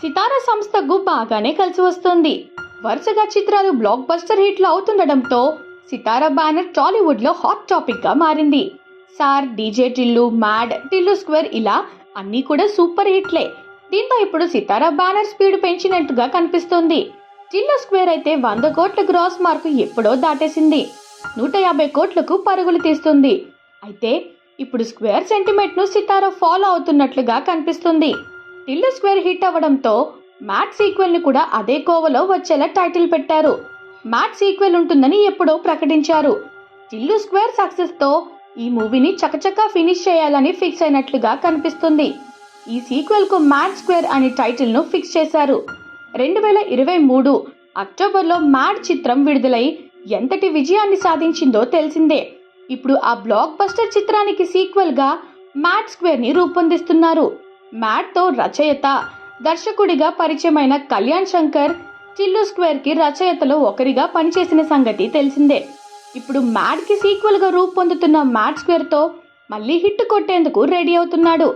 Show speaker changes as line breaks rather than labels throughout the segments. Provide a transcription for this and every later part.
సితారా సంస్థకు బాగానే కలిసి వస్తుంది. వరుసగా చిత్రాలు బ్లాక్ బస్టర్ హిట్లు అవుతుండటంతో సితారా బ్యానర్ టాలీవుడ్ లో హాట్ టాపిక్ గా మారింది. Sir, DJ Tillu, mad, Tillu square ఇలా అన్నీ కూడా సూపర్ హిట్లే. దీంతో ఇప్పుడు సితారా బ్యానర్ స్పీడ్ పెంచినట్టుగా కనిపిస్తోంది. టిల్లు స్క్వేర్ అయితే 100 కోట్ల గ్రాస్ మార్కు ఎప్పుడో దాటేసింది. 150 కోట్లకు పరుగులు తీస్తుంది. అయితే ఇప్పుడు స్క్వేర్ సెంటిమెంట్ ను సితారా ఫాలో అవుతున్నట్లుగా కనిపిస్తుంది. టిల్లు స్క్వేర్ హిట్ అవ్వడంతో మ్యాట్ సీక్వెల్ ని కూడా అదే కోవలో వచ్చేలా టైటిల్ పెట్టారు. మ్యాట్ సీక్వెల్ ఉంటుందని ఎప్పుడో ప్రకటించారు. టిల్లు స్క్వేర్ సక్సెస్ తో ఈ మూవీని చకచకా ఫినిష్ చేయాలని ఫిక్స్ అయినట్లుగా కనిపిస్తుంది. ఈ సీక్వెల్ కు మ్యాట్ స్క్వేర్ అనే టైటిల్ ను ఫిక్స్ చేశారు. 2023 అక్టోబర్లో మ్యాడ్ చిత్రం విడుదలై ఎంతటి విజయాన్ని సాధించిందో తెలిసిందే. ఇప్పుడు ఆ బ్లాక్ బస్టర్ చిత్రానికి సీక్వెల్ గా మ్యాడ్ స్క్వేర్ ని రూపొందిస్తున్నారు. మ్యాడ్ తో రచయిత, దర్శకుడిగా పరిచయమైన కళ్యాణ్ శంకర్ టిల్లు స్క్వేర్ కి రచయితలో ఒకరిగా పనిచేసిన సంగతి తెలిసిందే. ఇప్పుడు మ్యాడ్ కి సీక్వెల్ గా రూపొందుతున్న మ్యాడ్ స్క్వేర్ తో మళ్ళీ హిట్ కొట్టేందుకు రెడీ అవుతున్నాడు.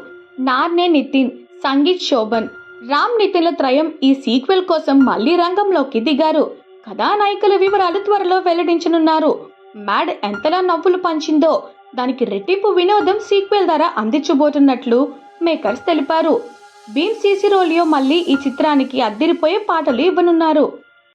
నార్నే నితిన్, సంగీత్ శోభన్, రామ్ నితిన్ల త్రయం ఈ సీక్వెల్ కోసం మళ్లీ రంగంలోకి దిగారు. కథానాయకుల వివరాలు త్వరలో వెల్లడించనున్నారు. మ్యాడ్ ఎంతలా నవ్వులు పంచిందో దానికి రెట్టింపు వినోదం సీక్వెల్ ద్వారా అందించబోతున్నట్లు మేకర్స్ తెలిపారు. భీమ్ సిసిరోలియో మళ్లీ ఈ చిత్రానికి అద్దిరిపోయే పాటలు ఇవ్వనున్నారు.